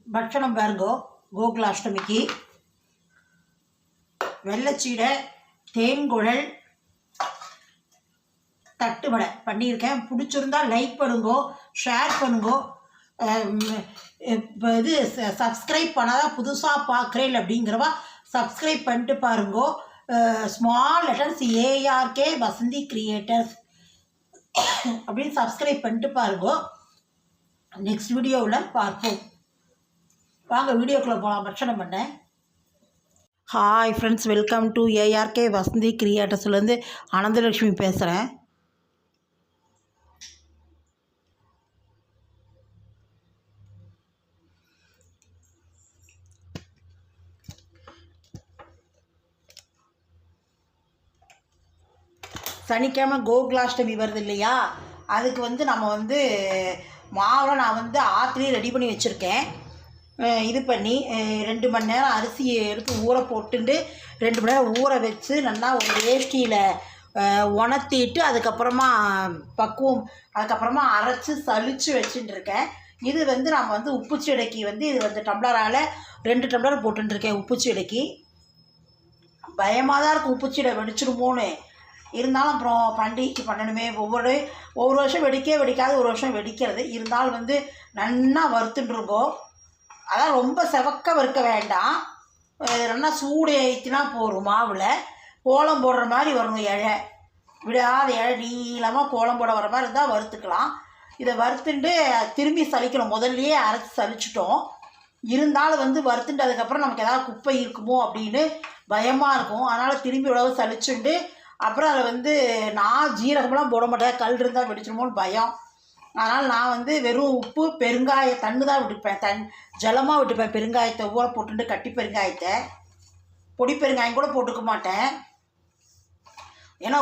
பட்சணம் பாருங்கோ. கோகுலாஷ்டமிக்கு வெள்ளைச்சீடை, தேன்குழல், தட்டுவடை பண்ணியிருக்கேன். பிடிச்சிருந்தா லைக் பண்ணுங்கோ, ஷேர் பண்ணுங்கோ. இப்போ இது சப்ஸ்கிரைப் பண்ணாதான் புதுசாக பார்க்குறேன் அப்படிங்கிறவா சப்ஸ்கிரைப் பண்ணிட்டு பாருங்கோ. Small letters ARK Vasanthi creators அப்படின்னு சப்ஸ்கிரைப் பண்ணிட்டு பாருங்கோ. நெக்ஸ்ட் வீடியோவில் பார்ப்போம். வாங்க வீடியோக்குள்ளே போகலாம். பட்சணம் பண்ணேன். Hi friends, welcome to ARK Vasanthi கிரியேட்டர்ஸ்லேருந்து அனந்தலட்சுமி பேசுகிறேன். சனிக்கிழமை கோகுலாஷ்டமி வருது இல்லையா, அதுக்கு நம்ம மாவில் நான் ஆற்றுலேயே ரெடி பண்ணி வச்சுருக்கேன். இது பண்ணி 2 மணி நேரம் அரிசியை எடுத்து ஊற போட்டுட்டு 2 மணி நேரம் ஊற வச்சு நல்லா ஒரு வேஷ்டியில் உணர்த்திட்டு அதுக்கப்புறமா அதுக்கப்புறமா அரைச்சி சலித்து வச்சுட்டுருக்கேன். இது நம்ம உப்புச்சீடைக்கு இது டம்ளரால் 2 டம்ளர் போட்டுருக்கேன். உப்புச்சீடைக்கு பயமாக தான் இருக்கும், உப்புச்சீடை வெடிச்சிருமோன்னு. இருந்தாலும் அப்புறம் பண்டிகைக்கு பண்ணணுமே. ஒவ்வொரு வருஷம் வெடிக்காது, ஒரு வருஷம் வெடிக்கிறது. இருந்தாலும் நன்னா வறுத்துட்டுருக்கோம். அதான் ரொம்ப செவக்க வறுக்க வேண்டாம், நல்லா சூடு ஏற்றினா போகும். மாவில் கோலம் போடுற மாதிரி வரணும், இழை விடாத இழை நீளமாக கோலம் போட வர மாதிரி இருந்தால் வறுத்துக்கலாம். இதை வறுத்துட்டு திரும்பி சலிக்கணும். முதல்லையே அரைச்சி சலிச்சிட்டோம். இருந்தாலும் வறுத்துட்டு அதுக்கப்புறம் நமக்கு ஏதாவது குப்பை இருக்குமோ அப்படின்னு பயமாக இருக்கும். அதனால் திரும்பி உழவு சலிச்சுண்டு அப்புறம் அதில் நான் ஜீரகமெல்லாம் போட மாட்டேன், கல் இருந்தால் வெடிச்சிருமோன்னு பயம். அதனால் நான் வெறும் உப்பு பெருங்காய தண்ணு தான் விட்டுப்பேன், ஜலமாக விட்டுப்பேன். பெருங்காயத்தை ஊற போட்டுட்டு கட்டி பெருங்காயத்தை, பொடி பெருங்காயம் கூட போட்டுக்க மாட்டேன். ஏன்னா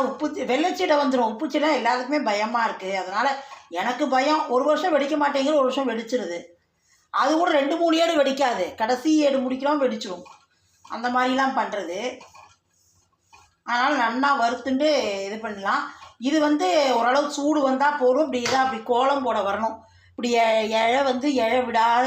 வெள்ளைச்சீடை வந்துடும். உப்புச்சீடை எல்லாத்துக்குமே பயமாக இருக்குது. அதனால் எனக்கு பயம். ஒரு வருஷம் வெடிக்க மாட்டேங்கிற, ஒரு வருஷம் வெடிச்சிருது. அது கூட 2-3 ஏடு வெடிக்காது, கடைசி ஏடு முடிக்கலாம் வெடிச்சிடும். அந்த மாதிரிலாம் பண்ணுறது. அதனால் நல்லா வறுத்துண்டு இது பண்ணலாம். இது ஓரளவு சூடு வந்தால் போதும். இப்படி இதாக அப்படி கோலம் போட வரணும். இப்படி இழை விடாத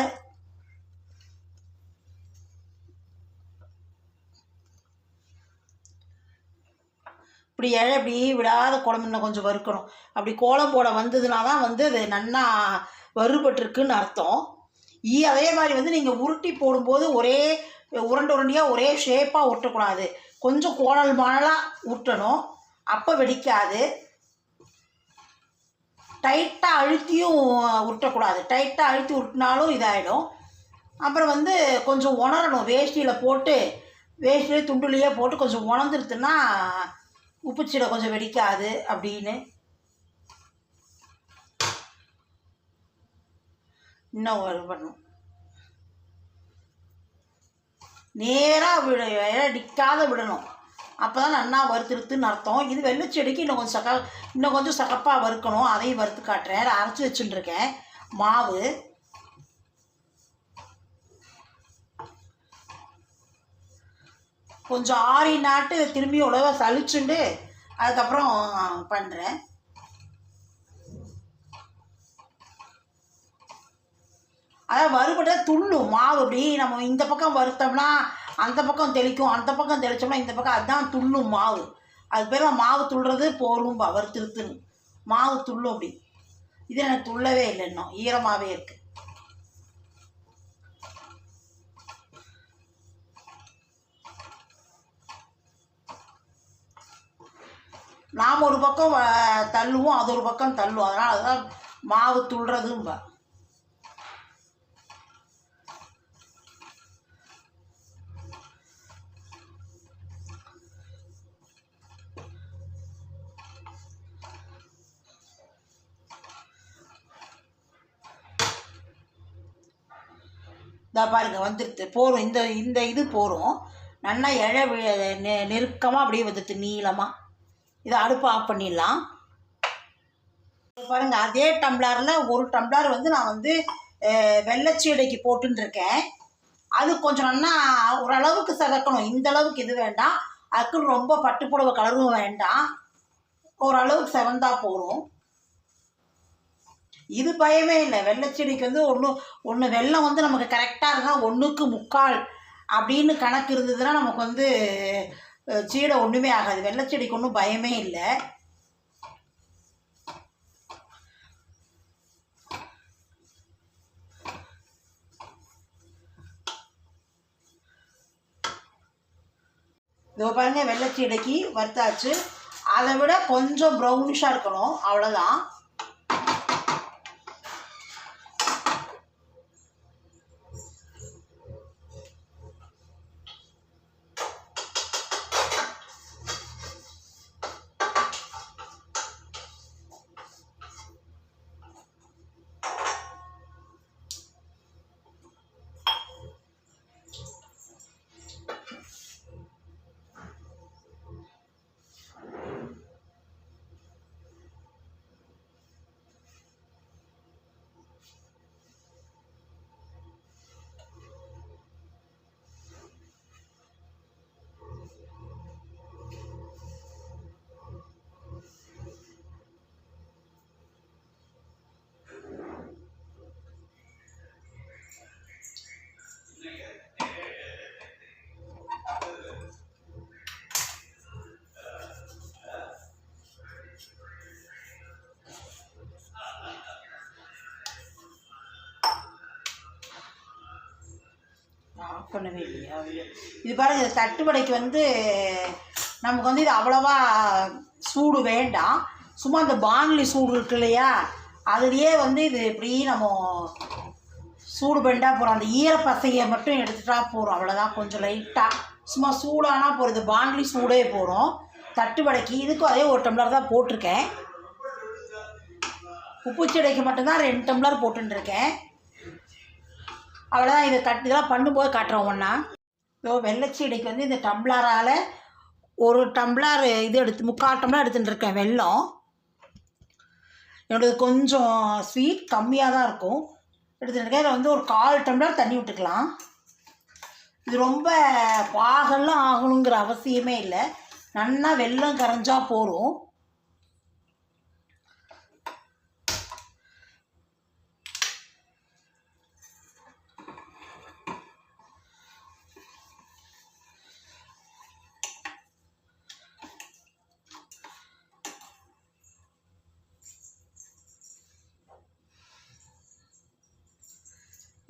இப்படி இப்படி விடாத குழம்பு இன்னும் கொஞ்சம் வறுக்கணும். அப்படி கோலம் போட வந்ததுனா தான் அது நல்லா வறுபட்டுருக்குன்னு அர்த்தம். அதே மாதிரி நீங்கள் உருட்டி போடும்போது ஒரே உருண்டையாக ஒரே ஷேப்பாக உருட்டக்கூடாது, கொஞ்சம் கோணல் மானலாக உருட்டணும். அப்போ வெடிக்காது. டைட்டாக அழுத்தியும் உருட்டக்கூடாது, டைட்டாக அழுத்தி உருட்டினாலும் இதாகிடும். அப்புறம் கொஞ்சம் உணரணும். வேஷ்டியிலே துண்டுலேயே போட்டு கொஞ்சம் உணர்ந்துருத்துன்னா உப்புச்சீடை கொஞ்சம் வெடிக்காது அப்படின்னு. இன்னும் பண்ணணும். நேராக டிக்காத விடணும். அப்போ தான் நல்லா வறுத்துருத்துன்னு அர்த்தம். இது வெள்ளைச்செடிக்கு இன்னும் கொஞ்சம் சகப்பாக வறுக்கணும். அதையும் வறுத்து காட்டுறேன். அரைச்சி வச்சுட்டுருக்கேன் மாவு. கொஞ்சம் ஆறினாட்டு திரும்பி உழவ சலிச்சுண்டு அதுக்கப்புறம் பண்ணுறேன். அதான் வறுபட்ட துள்ளும் மாவு. அப்படி நம்ம இந்த பக்கம் வறுத்தோம்னா அந்த பக்கம் தெளிக்கும், அந்த பக்கம் தெளித்தோம்னா இந்த பக்கம், அதுதான் துள்ளும் மாவு. அது பேர் மாவு துள்ளுறது போரும்பா, வறுத்துருத்துன்னு மாவு துள்ளும். அப்படி இது எனக்கு துள்ளவே இல்லை, இன்னும் ஈரமாகவே இருக்குது. நாம் ஒரு பக்கம் தள்ளுவோம், அது ஒரு பக்கம் தள்ளுவோம். அதனால் அதுதான் மாவு துள்ளுறதும்பா. இதாக பாருங்கள் வந்துடுது, போரும். இந்த இது போரும். நல்லா இழை நெருக்கமாக அப்படியே வந்துடுது நீளமாக. இதை அடுப்பு ஆஃப் பண்ணிடலாம். பாருங்கள், அதே டம்ளரில் 1 டம்ளர் நான் வெள்ளைச்சீடைக்கு போட்டுருக்கேன். அது கொஞ்சம் நல்லா ஓரளவுக்கு செவக்கணும். இந்த அளவுக்கு இது வேண்டாம், அதுக்குன்னு ரொம்ப பட்டு புடவை கலரும் வேண்டாம், ஓரளவுக்கு செவந்தா போகும். இது பயமே இல்லை. வெள்ளைச்செடிக்கு வந்து ஒன்று வெல்லம் வந்து நமக்கு கரெக்டாக இருந்தால் 1:3 அப்படின்னு கணக்கு இருந்ததுன்னா நமக்கு வந்து சீடை ஒன்றுமே ஆகாது. வெள்ளைச்செடிக்கு ஒன்றும் பயமே இல்லை. இதோ பாருங்க, வெள்ளைச்சீடைக்கு வறுத்தாச்சு. அதை விட கொஞ்சம் ப்ரௌனிஷாக இருக்கணும், அவ்வளோதான். ஆஃப் பண்ணவே இல்லையா? இது பாருங்க, தட்டுவடைக்கு வந்து நமக்கு வந்து இது அவ்வளோவா சூடு வேண்டாம். சும்மா அந்த பான்லி சூடு இருக்கு இல்லையா, அதுலேயே வந்து இது இப்படி நம்ம சூடு பண்ணிட்டா போகிறோம். அந்த ஈரப்பசையை மட்டும் எடுத்துட்டா போகிறோம், அவ்வளோதான். கொஞ்சம் லைட்டாக சும்மா சூடானா போகிறது. பான்லி சூடே போகிறோம் தட்டுவடைக்கு. இதுக்கும் அதே 1 டம்ளர் தான் போட்டிருக்கேன். உப்புச்செடைக்கு மட்டும்தான் 2 டம்ளர் போட்டுருக்கேன், அவ்வளோதான். இதை இதெல்லாம் பண்ணும்போது காட்டுறோம் ஒன்றா. ஸோ வெள்ளைச்சீடைக்கு வந்து இந்த டம்ளரால் 1 டம்ளர் இது 3/4 டம்ளர் எடுத்துட்டுருக்கேன் வெல்லம். என்னோடது கொஞ்சம் ஸ்வீட் கம்மியாக தான் இருக்கும் எடுத்துட்டுருக்கேன். இதில் வந்து 1/4 டம்ளர் தண்ணி விட்டுக்கலாம். இது ரொம்ப பாகெல்லாம் ஆகணுங்கிற அவசியமே இல்லை, நல்லா வெல்லம் கரைஞ்சா போதும்.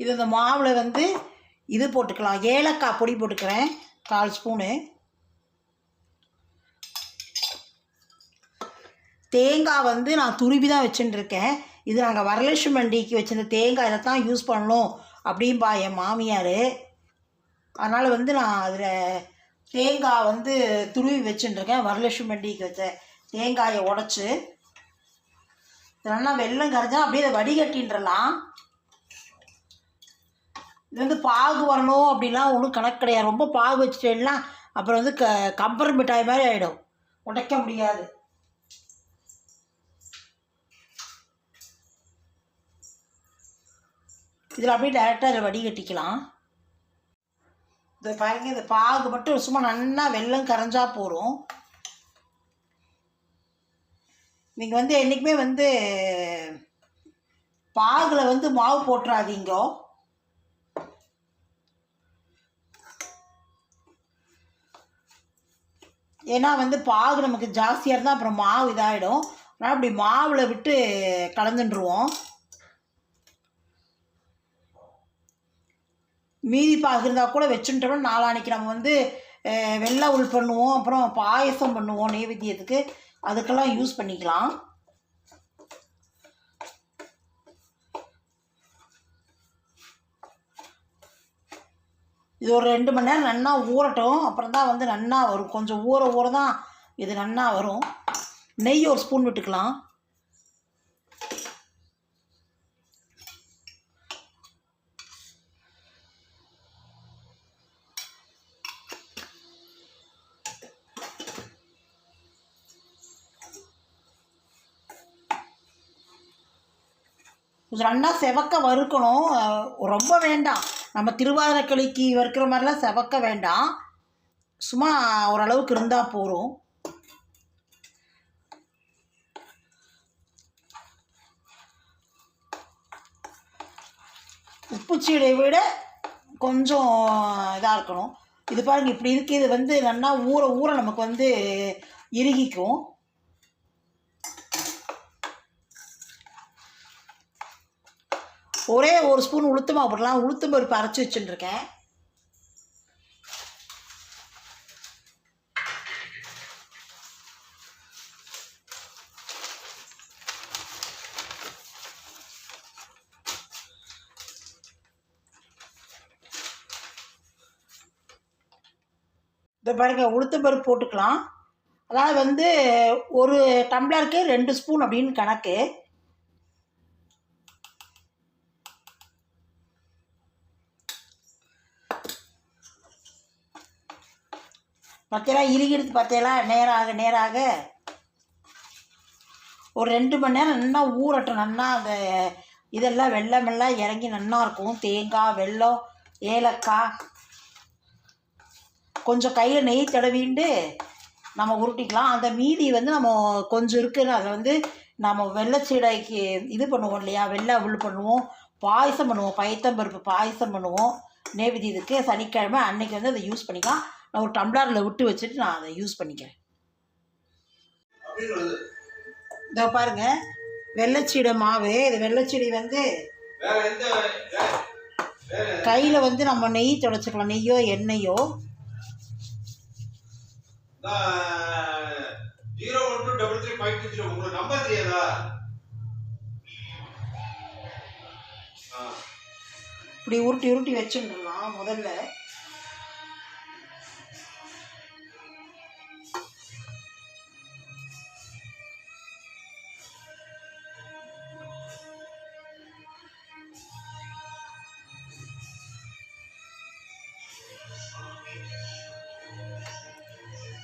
இது இந்த மாவில் வந்து இது போட்டுக்கலாம், ஏலக்காய் பொடி போட்டுக்கிறேன் 1/4 ஸ்பூனு. தேங்காய் வந்து நான் துருவி தான் வச்சுட்டுருக்கேன். இது நாங்கள் வரலட்சுமி மண்டிக்கு வச்சுருந்த தேங்காய், இதை தான் யூஸ் பண்ணணும் அப்படின்பா என் மாமியார். அதனால் வந்து நான் அதில் தேங்காய் வந்து துருவி வச்சுட்டுருக்கேன். வரலட்சுமி மண்டிக்கு வச்ச தேங்காயை உடச்சி இதெல்லாம் வெல்லம் கரைஞ்சா அப்படியே அதை வடிகட்டின்றலாம். இது வந்து பாகு வரணும் அப்படின்லாம் ஒன்றும் கணக்கு கிடையாது. ரொம்ப பாகு வச்சுட்டேன்னா அப்புறம் வந்து கம்பர் மிட்டாய் மாதிரி ஆகிடும், உடைக்க முடியாது. இதில் அப்படியே டைரெக்டாக இதில் வடிகட்டிக்கலாம். இதை பாருங்க, இந்த பாகு மட்டும் சும்மா நல்லா வெல்லம் கரைஞ்சா போகிறோம். நீங்கள் வந்து என்றைக்குமே வந்து பாகில் வந்து மாவு போட்டுறாதீங்க. ஏன்னா வந்து பாகு நமக்கு ஜாஸ்தியாக இருந்தால் அப்புறம் மாவு இதாகிடும். அதனால் அப்படி மாவில் விட்டு கலந்துட்டுருவோம். மீதி பாகு இருந்தால் கூட வச்சுட்டோம்னா நாளான்னைக்கு நம்ம வந்து வெள்ளை உள் பண்ணுவோம், அப்புறம் பாயசம் பண்ணுவோம் நைவேத்தியத்துக்கு, அதுக்கெல்லாம் யூஸ் பண்ணிக்கலாம். இது ஒரு 2 மணி நேரம் நல்லா ஊறட்டும், அப்புறம் தான் வந்து நல்லா வரும். கொஞ்சம் ஊற தான் இது நல்லா வரும். நெய் 1 ஸ்பூன் விட்டுக்கலாம். கொஞ்சம் நல்லா செவக்க வறுக்கணும், ரொம்ப வேண்டாம். நம்ம திருவாதிரைக்களிக்கு வறுக்கிற மாதிரிலாம் செவக்க வேண்டாம், சும்மா ஓரளவுக்கு இருந்தால் போதும். உப்புச்சீடை விட கொஞ்சம் இதாக இருக்கணும். இது பாருங்கள் இப்படி இருக்குது. இது வந்து நல்லா ஊற ஊற நமக்கு வந்து இறுகிக்கும். ஒரே ஒரு ஸ்பூன் உளுத்தமா போடலாம். உளுத்தம் பருப்பு அரைச்சி வச்சுட்டுருக்கேன். இதை பாருங்கள் உளுத்தம் பருப்பு போட்டுக்கலாம். அதாவது வந்து ஒரு டம்ளருக்கு 2 ஸ்பூன் அப்படின்னு கணக்கு. பார்த்தீங்களா இறுகிடுத்து பார்த்தீங்களா? நேராக ஒரு 2 மணி நேரம் நல்லா ஊறட்டும். நல்லா அந்த இதெல்லாம் வெள்ளமெல்லாம் இறங்கி நல்லா இருக்கும். தேங்காய், வெல்லம், ஏலக்காய், கொஞ்சம் கையில் நெய் தடவிண்டு நம்ம உருட்டிக்கலாம். அந்த மீதி வந்து நம்ம கொஞ்சம் இருக்குது. அதை வந்து நம்ம வெள்ளைச்சீடைக்கு இது பண்ணுவோம் இல்லையா, வெள்ளை அவல் பண்ணுவோம், பாயசம் பண்ணுவோம், பயத்தம்பருப்பு பாயசம் பண்ணுவோம் நெய்வேத்தியத்துக்கு. சனிக்கிழமை அன்னைக்கு வந்து அதை யூஸ் பண்ணிக்கலாம். நான் ஒரு டம்ளரில் விட்டு வச்சுட்டு நான் அதை யூஸ் பண்ணிக்கிறேன். இதோ பாருங்கள் வெள்ளைச்சீடை மாவு. இது வெள்ளைச்சீடை வந்து கையில் வந்து நம்ம நெய் துடைச்சிக்கலாம். நெய்யோ எண்ணெயோ. 0123352 உங்களுக்கு நம்பர் தெரியாதா? இப்படி உருட்டி வச்சுடலாம் முதல்ல.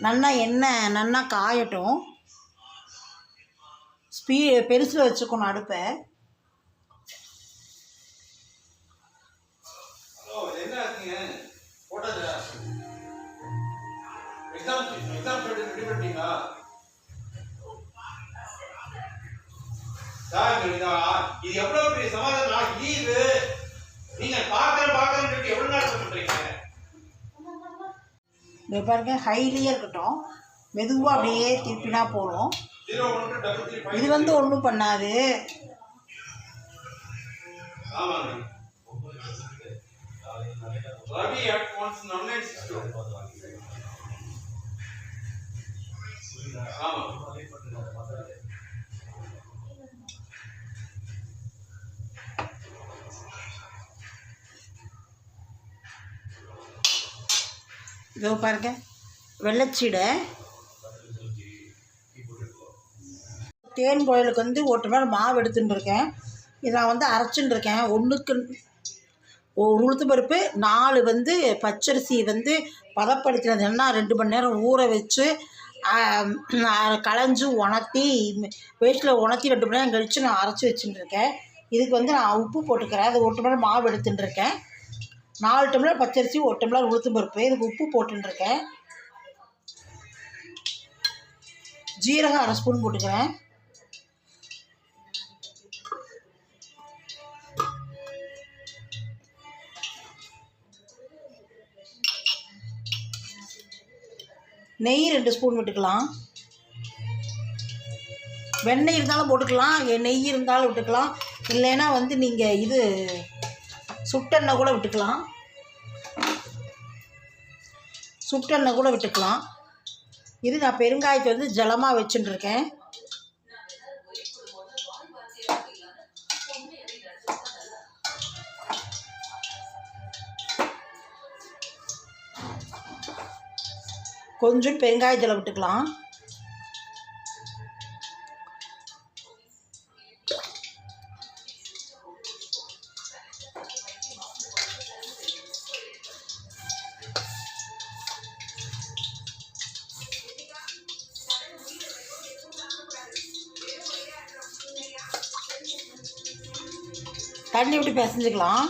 நல்லா எண்ணெய் நல்லா காயட்டும். பெருசில் வச்சுக்கணும் அடுப்பை. இது எவ்வளவு பெரிய சமாதானம். நீங்க பாக்குறேன் எவ்வளவு நாள் பண்றீங்க? இது பாருங்க ஹைலியே இருக்கட்டும். மெதுவாக அப்படியே திருப்பினா போதும். இது வந்து ஒன்றும் பண்ணாது. இதோ பாருங்க வெள்ளைச்சீடை. தேன் கோயிலுக்கு வந்து ஒரு டம்ளர் மாவு எடுத்துட்டு இருக்கேன். இதை நான் வந்து அரைச்சுட்டு இருக்கேன். ஒன்றுக்கு ஒரு உளுத்தம் பருப்பு 4 வந்து பச்சரிசி வந்து பதப்படுத்தினதுன்னா 2 மணி நேரம் ஊற வச்சு களைஞ்சி உணர்த்தி வெயிட்டில் உணர்த்தி 2 மணி நேரம் கழித்து நான் அரைச்சி வச்சுட்டு இருக்கேன். இதுக்கு வந்து நான் உப்பு போட்டுக்கிறேன். அது 1 டம்ளர் மாவு எடுத்துட்டு இருக்கேன். 4 டம்ளர் பச்சரிசி, 1 டம்ளர் உளுத்தம் பருப்பு. இதுக்கு உப்பு போட்டுருக்கேன். ஜீரகம் 1/2 ஸ்பூன் போட்டுக்கிறேன். நெய் 2 ஸ்பூன் விட்டுக்கலாம். வெண்ணெய் இருந்தாலும் போட்டுக்கலாம், நெய் இருந்தாலும் விட்டுக்கலாம். இல்லைன்னா வந்து நீங்கள் இது சுட்டெண்ணெய் கூட விட்டுக்கலாம். இது நான் பெருங்காயத்தை வந்து ஜலமாக வச்சுட்டுருக்கேன். கொஞ்சம் பெருங்காய ஜலம் விட்டுக்கலாம். தண்ணி விட்டு பிசைஞ்சுக்கலாம்.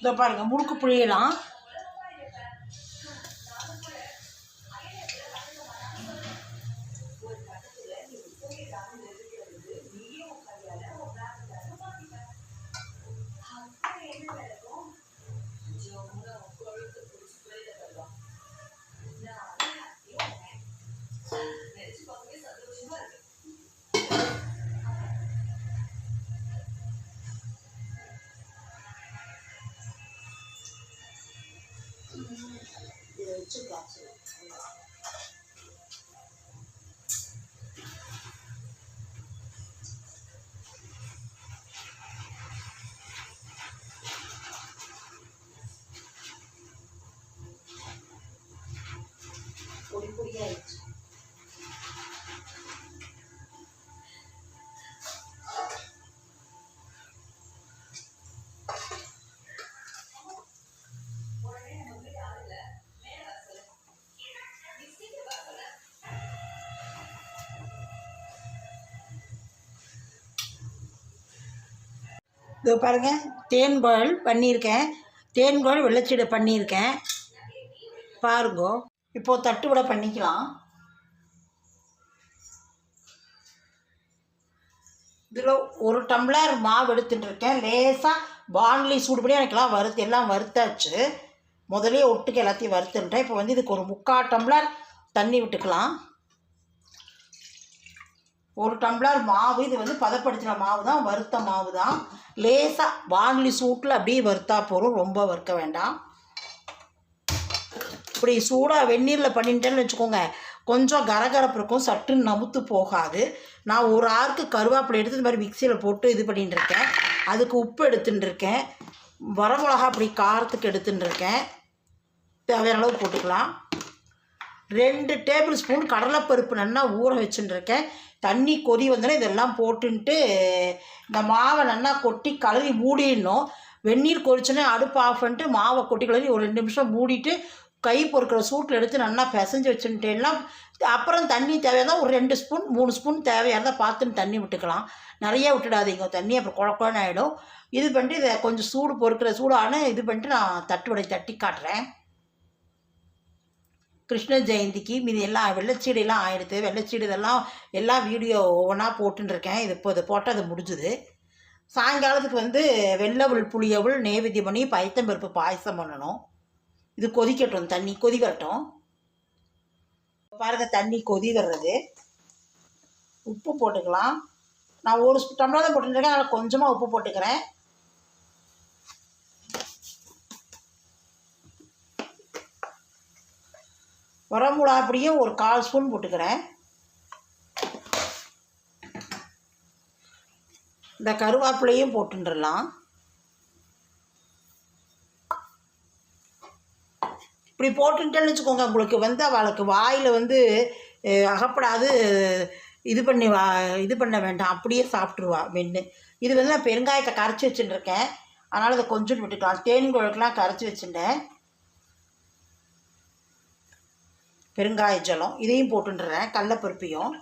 இதோ பாருங்கள் முறுக்கு புழியலாம். பொடி பொடியாயிடுச்சு. இதோ பாருங்கள் தேன் பால் பண்ணியிருக்கேன். தேன் பால் வெள்ளச்சீடை பண்ணியிருக்கேன் பாருங்கோ. இப்போது தட்டு வடை பண்ணிக்கலாம். இதில் 1 டம்ளர் மாவு எடுத்துட்டுருக்கேன். லேசாக பாண்ட்லி சூடு பண்ணி எனக்கெல்லாம் எல்லாம் வறுத்தாச்சு. முதலே ஒட்டுக்கு எல்லாத்தையும் வறுத்துட்டேன். இப்போ வந்து இதுக்கு ஒரு 3/4 டம்ளர் தண்ணி விட்டுக்கலாம். 1 டம்ளர் மாவு. இது வந்து பதப்படுத்தின மாவு தான், வறுத்த மாவு தான். லேசாக வானொலி சூட்டில் அப்படியே வறுத்தா போதும், ரொம்ப வறுக்க வேண்டாம். இப்படி சூடாக வெந்நீரில் பண்ணிட்டேன்னு வச்சுக்கோங்க, கொஞ்சம் கரகரப்பு இருக்கும், சட்டுன்னு நமுத்து போகாது. நான் ஒரு ஆறுக்கு கருவேப்பிலை எடுத்து இது மாதிரி மிக்சியில் போட்டு இது பண்ணிட்டு இருக்கேன். அதுக்கு உப்பு எடுத்துட்டு இருக்கேன். வரமிளகா அப்படி காரத்துக்கு எடுத்துட்டு இருக்கேன். தேவையான அளவு போட்டுக்கலாம். 2 டேபிள் ஸ்பூன் கடலைப்பருப்பு நல்லா ஊற வச்சுட்டு இருக்கேன். தண்ணி கொதி வந்தோடனே இதெல்லாம் போட்டுன்ட்டு இந்த மாவை நல்லா கொட்டி கலரி மூடிடணும். வெந்நீர் கொதிச்சோன்னே அடுப்பு ஆஃப் பண்ணிட்டு மாவை கொட்டி கலரி ஒரு 2 நிமிஷம் மூடிட்டு கை பொறுக்கிற சூட்டில் எடுத்து நல்லா பிசைஞ்சு வச்சுட்டேன்னா அப்புறம் தண்ணி தேவையாதான் ஒரு 2 ஸ்பூன் 3 ஸ்பூன் தேவையானதான் பார்த்துன்னு தண்ணி விட்டுக்கலாம். நிறைய விட்டுடாதீங்க தண்ணி, அப்புறம் குழக்குழன்னு ஆகிடும். இது பண்ணிட்டு இதை கொஞ்சம் சூடு பொறுக்கிற சூடான இது பண்ணிட்டு நான் தட்டுவடை தட்டி காட்டுறேன். கிருஷ்ண ஜெயந்திக்கு மீது எல்லாம் வெள்ளைச்சீடையெல்லாம் ஆகிடுது. வெள்ளைச்சீடு இதெல்லாம் எல்லாம் வீடியோ ஒவ்வொன்றா போட்டுருக்கேன். இது இப்போ இதை போட்டால் அது முடிஞ்சுது. சாயங்காலத்துக்கு வந்து வெள்ளவுள் புளியவுள் நெய்வேத்தியம் பண்ணி பயத்தம்பருப்பு பாயசம் பண்ணணும். இது கொதிக்கட்டும், தண்ணி கொதி வரட்டும். பாருங்கள் தண்ணி கொதி வர்றது. உப்பு போட்டுக்கலாம். நான் 1 டம்ளர் தான் போட்டுருக்கேன், அதனால் கொஞ்சமாக உப்பு போட்டுக்கிறேன். வரமிளகா அப்படியும் ஒரு 1/4 ஸ்பூன் போட்டுக்கிறேன். இந்த கருவேப்பிலையும் போட்டுடலாம். இப்படி போட்டுட்டேன்னு வச்சுக்கோங்க, உங்களுக்கு வந்து அவளுக்கு வாயில் வந்து அகப்படாது. இது பண்ண வேண்டாம், அப்படியே சாப்பிட்ருவா மென்று. இது வந்து நான் பெருங்காயத்தை கரைச்சி வச்சுட்டுருக்கேன், அதனால் இதை கொஞ்சம் விட்டுக்கலாம். தேன் குழக்கெலாம் கரைச்சி வச்சுட்டேன். பெருங்காய ஜலம் இதையும் போட்டுடுறேன், கடலைப்பருப்பையும்.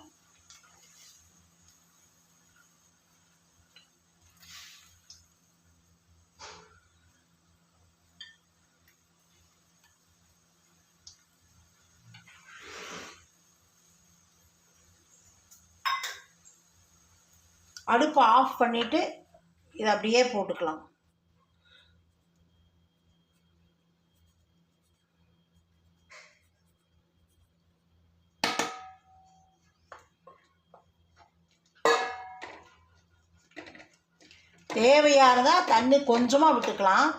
அடுப்பை ஆஃப் பண்ணிவிட்டு இதை அப்படியே போட்டுக்கலாம். தேவையானதா தண்ணி கொஞ்சமாக விட்டுக்கலாம்.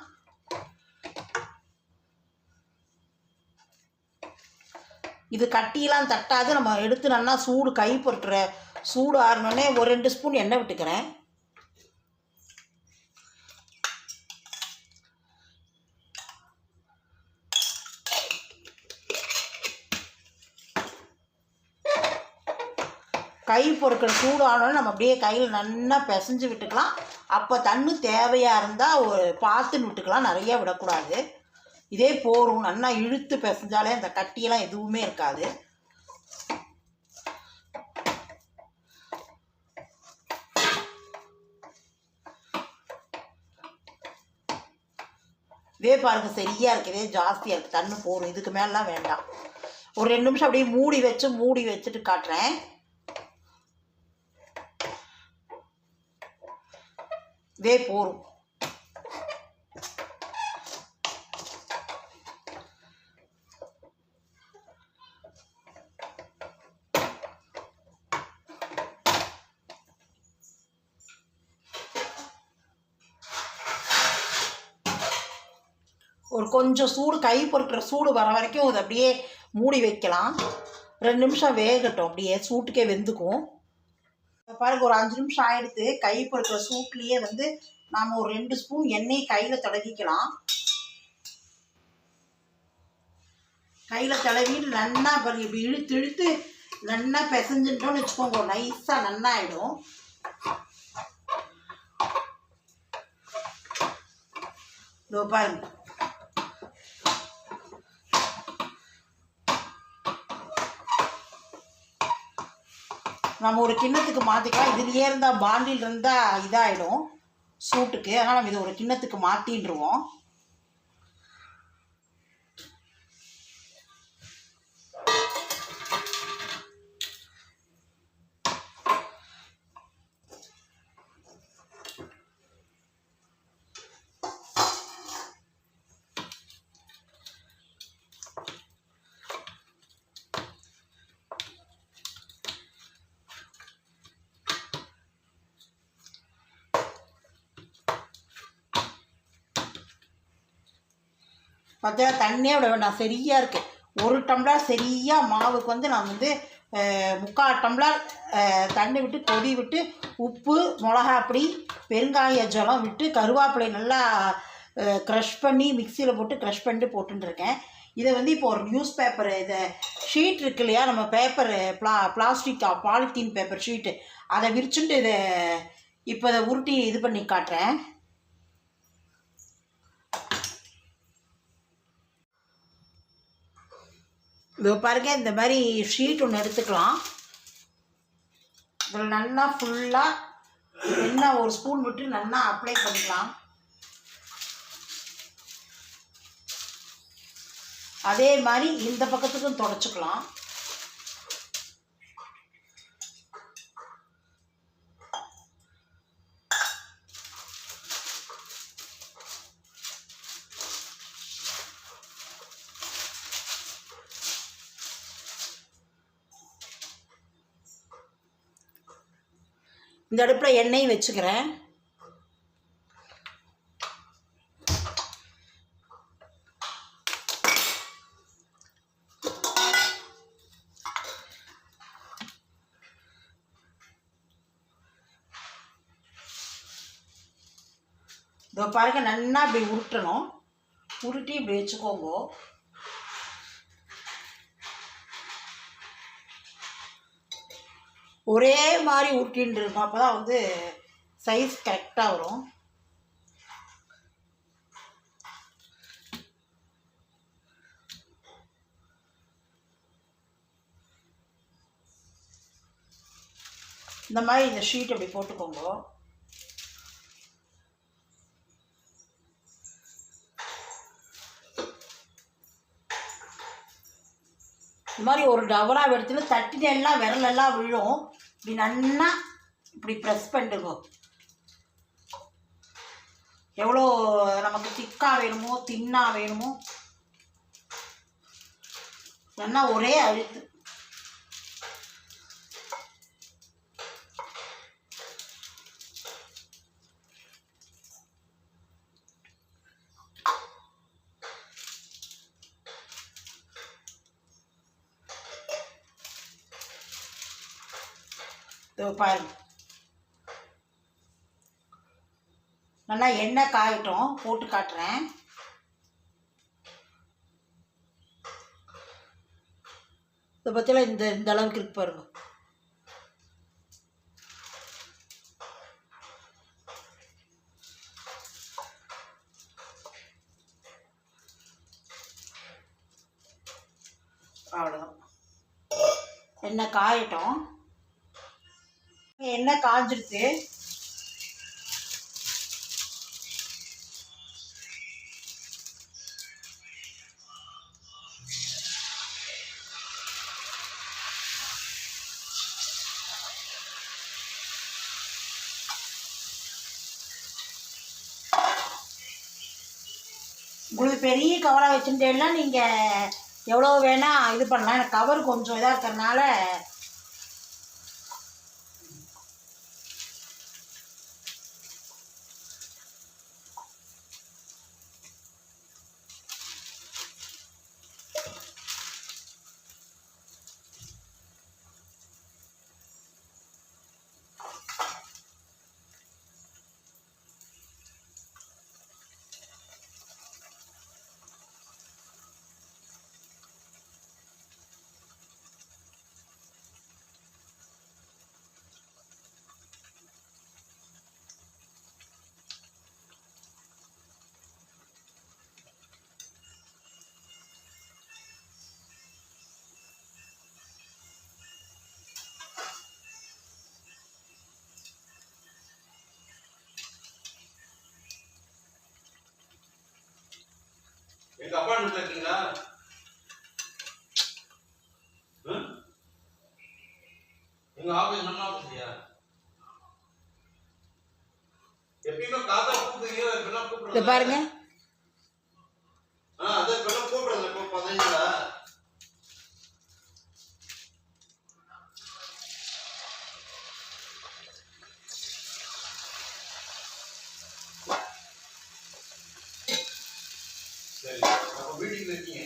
இது கட்டியெல்லாம் தட்டாது. நம்ம எடுத்து நல்லா சூடு கை பொறுக்கிற சூடு ஆறினோடனே ஒரு 2 ஸ்பூன் எண்ணெய் விட்டுக்கிறேன். கை பொறுக்கிற சூடு ஆனோடனே நம்ம அப்படியே கையில் நல்லா பிசைஞ்சு விட்டுக்கலாம். அப்போ தண்ணி தேவையாக இருந்தால் ஒரு பார்த்துன்னு விட்டுக்கலாம், நிறைய விடக்கூடாது. இதே போரும், நல்லா இழுத்து பிசைஞ்சாலே அந்த கட்டியெல்லாம் எதுவுமே இருக்காது. பாருங்க சரியாக இருக்குது, ஜாஸ்தியாக இருக்குது, தண்ணி போடும், இதுக்கு மேலாம் வேண்டாம். ஒரு 2 நிமிஷம் அப்படியே மூடி வச்சுட்டு காட்டுறேன். போரும். ஒரு கொஞ்சம் சூடு, கை பொறுக்கிற சூடு வர வரைக்கும் அதை அப்படியே மூடி வைக்கலாம். 2 நிமிஷம் வேகட்டும், அப்படியே சூட்டுக்கே வெந்துக்கும். பாருங்க ஒரு 5 நிமிஷம் ஆகிடுத்து. கை பொறுக்கிற சூட்லேயே வந்து நாம் ஒரு 2 ஸ்பூன் எண்ணெய் கையில் தடவிக்கலாம். கையில் தடவிட்டு நல்லா பாருங்க இப்படி இழுத்து இழுத்து நல்லா பிசைஞ்சுட்டோன்னு வச்சுக்கோங்க, நைஸாக நல்லா ஆகிடும். இதோ பாருங்க நம்ம ஒரு கிண்ணத்துக்கு மாற்றிக்கலாம். இதுலேயே இருந்தால் பாண்டில் இருந்தால் இதாகிடும் சூட்டுக்கு, அதனால் நம்ம இதை ஒரு கிண்ணத்துக்கு மாற்றின்றுவோம். பார்த்தா தண்ணியே விட வேண்டாம், சரியாக இருக்குது. 1 டம்ளர் சரியாக மாவுக்கு வந்து நான் வந்து 3/4 டம்ளர் தண்ணி விட்டு கொதி விட்டு உப்பு மிளகாப்பொடி பெருங்காய ஜலம் விட்டு கருவேப்பிலை நல்லா க்ரஷ் பண்ணி மிக்சியில் போட்டு க்ரஷ் பண்ணிட்டு போட்டுருக்கேன். இதை வந்து இப்போ ஒரு நியூஸ் பேப்பர், இதை ஷீட் இருக்கு இல்லையா, நம்ம paper plastic polythene paper sheet, அதை விரிச்சுட்டு இதை இப்போ இதை உருட்டி இது பண்ணி காட்டுறேன். இதோ பாருங்க, இந்த மாதிரி ஷீட் ஒன்று எடுத்துக்கலாம். இதில் நல்லா ஃபுல்லாக எண்ணெய் 1 ஸ்பூன் விட்டு நல்லா அப்ளை பண்ணிக்கலாம். அதே மாதிரி இந்த பக்கத்துக்கும் தொடச்சிக்கலாம். இந்த அடுப்பில் எண்ணெய் வச்சுக்கிறேன். இதோ பாருங்க, நல்லா இப்படி உருட்டணும், உருட்டி இப்படி வச்சுக்கோங்க. ஒரே மாதிரி உருட்டின்னு இருக்கும், அப்போ தான் வந்து சைஸ் கரெக்டாக வரும். இந்த மாதிரி இந்த ஷீட் அப்படி போட்டுக்கோங்க. இந்த மாதிரி ஒரு டவரா எடுத்துன்னு தட்டினெல்லாம் விரலெல்லாம் விழும். இப்படி நல்லா இப்படி ப்ரெஸ் பண்ணிடுங்க. எவ்வளோ நமக்கு திக்காக வேணுமோ தின்னாக வேணுமோ நல்லா ஒரே அழுத்து. பாருங்க, நல்லா எண்ணெய் காயட்டும், போட்டு காட்டுறேன். இதை பற்றில இந்த அளவுக்கு இருக்கு பாருங்க. அவ்வளோதான், எண்ணெய் காயட்டும். எண்ணெய் காஞ்சிருச்சு. உங்களுக்கு பெரிய கவராக வச்சுட்டேன்னா நீங்கள் எவ்வளோ வேணால் இது பண்ணலாம். எனக்கு கவர் கொஞ்சம் இதாக இருக்கிறதுனால எங்க அப்பார்ட்மெண்ட்ல இருக்கீங்களா? எங்க ஆபீஸ் நம்ம ஆபீஸ்லயா? எப்பயுமே காதா கூப்பிடுறீங்க, இப்பெல்லாம் கூப்பிடுறீங்க. பாருங்க. அது இப்பெல்லாம் கூப்பிடுறது இப்போ 15 சரி, அப்ப மீட்டிங்ல இருக்கீங்க.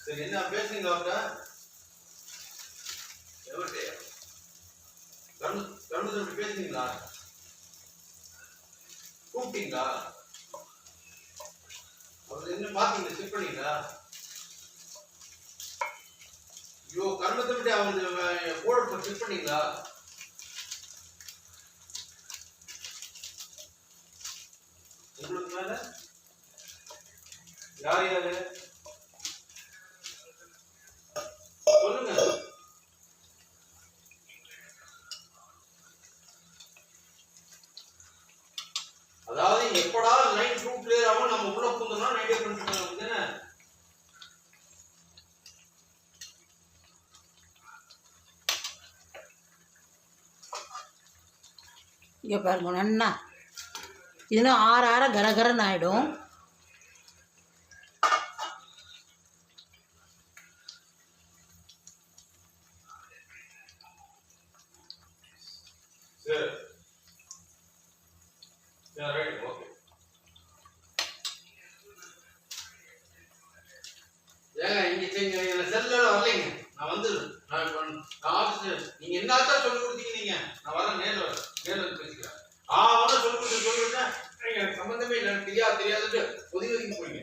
சரி, என்ன பேசுறீங்க அவர்கிட்ட? எவர்கிட்ட? கருணாநிதி பேசுறீங்களா? கூப்பிட்டீங்களா? அவர் என்ன பாத்தீங்க? செக் பண்ணீங்களா? ஐயோ, கருணாநிதி அவங்க போர்டு செக் பண்ணீங்களா? உங்களுக்கு மேல யார் யாரு சொல்லுங்க. அதாவது எப்படா லைன் ரூட் கிளியர் ஆகும் நம்ம உள்ள பூந்தோம்னா நைட்டே பண்ணிட்டு தானே. இங்கே பாருங்க, நன்னா இன்னும் ஆற கரகரன்னு ஆகிடும். சரி சரி, ரைட், ஓகே. ஏங்க இங்க செல்ல வரலைங்க, நான் வந்து நான் ஆஃபீஸ் நீங்க என்னதான் சொல்லி கொடுத்தீங்க நீங்க, நான் வரேன், நேர்ல பேசிக்கிறேன். வந்து சொல்லி கொடுத்தேன் எனக்கு சம்பந்தமே இல்லை, தெரியாதுட்டு ஒதுங்கி போறீங்க.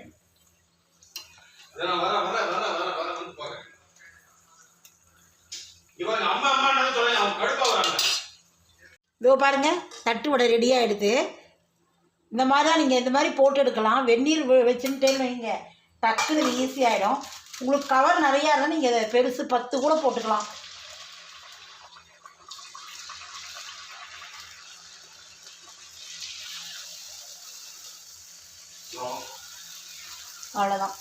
அதை நான் வர வந்து பாருங்க. இவங்க அம்மா சொல்லுங்க, அவங்க கடுப்பா வராங்க. இதோ பாருங்க, தட்டு வடை ரெடி ஆகிடுது. இந்த மாதிரி தான் நீங்கள் இந்த மாதிரி போட்டு எடுக்கலாம். வெந்நீர் வச்சுட்டேன்னு வைங்க, டக்குன்னு ஈஸியாகிடும். உங்களுக்கு கவர் நிறையா இருந்தால் நீங்கள் அதை பெருசு 10 கூட போட்டுக்கலாம். அவ்வளோதான்.